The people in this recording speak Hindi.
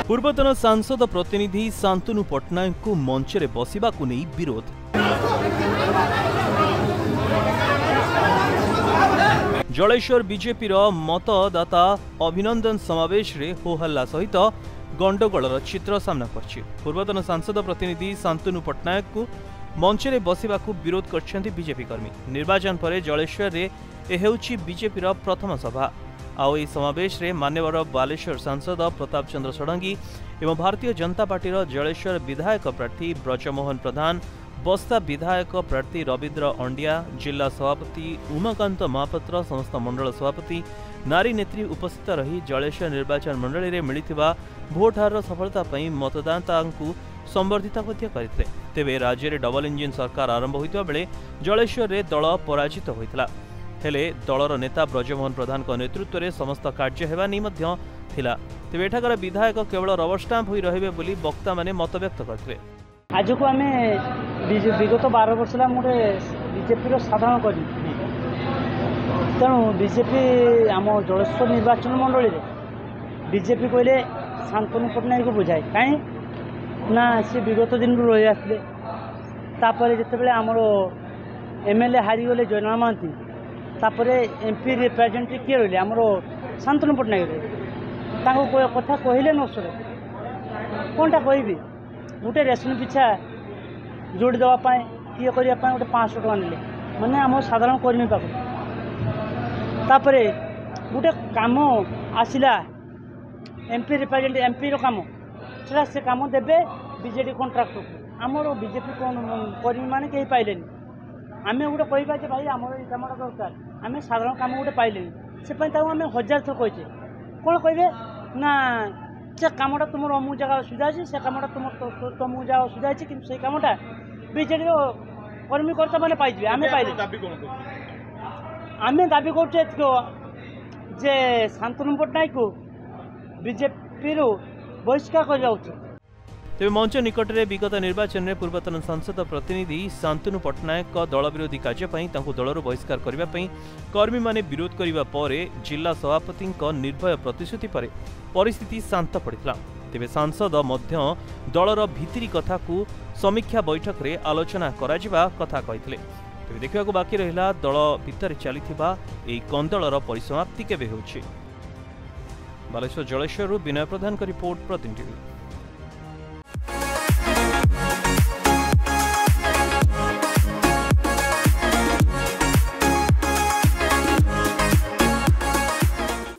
पूर्वतन सांसद प्रतिनिधि शांतनु पट्टनायक को मंच में बसवा को नहीं विरोध। जलेश्वर बीजेपी मतदाता अभिनंदन समावेश रे होहल्ला सहित गंडगोलर चित्र सामना करछि। पूर्वतन सांसद प्रतिनिधि शांतनु पट्टनायक को मंच में बसवा को विरोध करछन्ति बीजेपी कर्मी। निर्वाचन पर जलेश्वर रे एहेउछि बीजेपी प्रथम सभा। आउ यह समावेश रे मान्यवर बालेश्वर सांसद प्रताप चंद्र षडंगी एवं भारतीय जनता पार्टी जलेश्वर विधायक प्रार्थी ब्रजमोहन प्रधान, बस्ता विधायक प्रार्थी रवींद्र अंडिया, जिला सभापति उमाकांत महापात्र, समस्त मंडल सभापति नारी नेत्री उपस्थित रही जलेश्वर निर्वाचन मंडली में मिलिथिबा भोट हार सफलता पई मतदाता को संबर्धित करते। तेबे राज्य में डबल इंजिन सरकार आरंभ होता बेले जलेश्वर रे दल पराजित होता। हेले दलर नेता ब्रजमोहन प्रधान नेतृत्व में समस्त कार्य हेबा नहीं थिला। तेबे एठाकर विधायक केवल रबर स्टाम्प होई रहिबे बोली वक्ता माने मत व्यक्त करथिले। आज को आम विगत 12 वर्ष गोटे बीजेपी साधारण करी तेणु बीजेपी आम जलेश्वर निर्वाचन मंडली में बीजेपी कहले शांतनु पट्टनायक को बुझाए कहीं ना सी विगत दिन रही आसते। जितेबाला आमर एमएलए हारीगले जयनारायण महांती, तापर एमपी रिप्रेजेंटेटिव किए रही आमर शांतनु पट्टनायक कथा कहले न सर कौनटा कहबी गोटे रेशन पिछा जोड़ी देवाई किए करने गोटे 500 टका ने मैंने आम साधारण कर्मी पाक तापर गोटे कम आसला एमपी रिप्रेजेंटेटिव एमपी काम से कम देवे बीजेडी कंट्राक्टर आमर बीजेपी कर्मी मैंने कहीं पाइले आम गोटे कह भाई आम ये कमटा दरकार आम साधारण कम गोटे पाइले से आम 1000 थर कहे कौन कहे ना से कमटा तुम अमुक जगह असुविधा अच्छे से कमटा तुम तुमको जगह असुविधा अच्छे कि से कमटा बीजेडी कर्मी कर्ता मैंने पाई आम पाइले आम दाबी करे शांतनु पट्टनायक को बीजेपी बहिष्कार कर। तेज मंच निकट में विगत निर्वाचन में पूर्वतन सांसद प्रतिनिधि शांतनु पट्टनायक दल विरोधी कार्यपाई दलर बहिष्कार करने कर्मी माने विरोध करने पर जिला सभापति निर्भय प्रतिश्रुति पर परिस्थिति शांत पड़ा। तेज सांसद मध्य दलर भितरी कथा को समीक्षा बैठक में आलोचना करा कथा कहते। तेज देखा बाकी रहा दल भितर चलता कंदलर परिसमाप्ति केबे होछि। बालेश्वर जलेश्वर विनय प्रधान का रिपोर्ट प्रतिनिधि।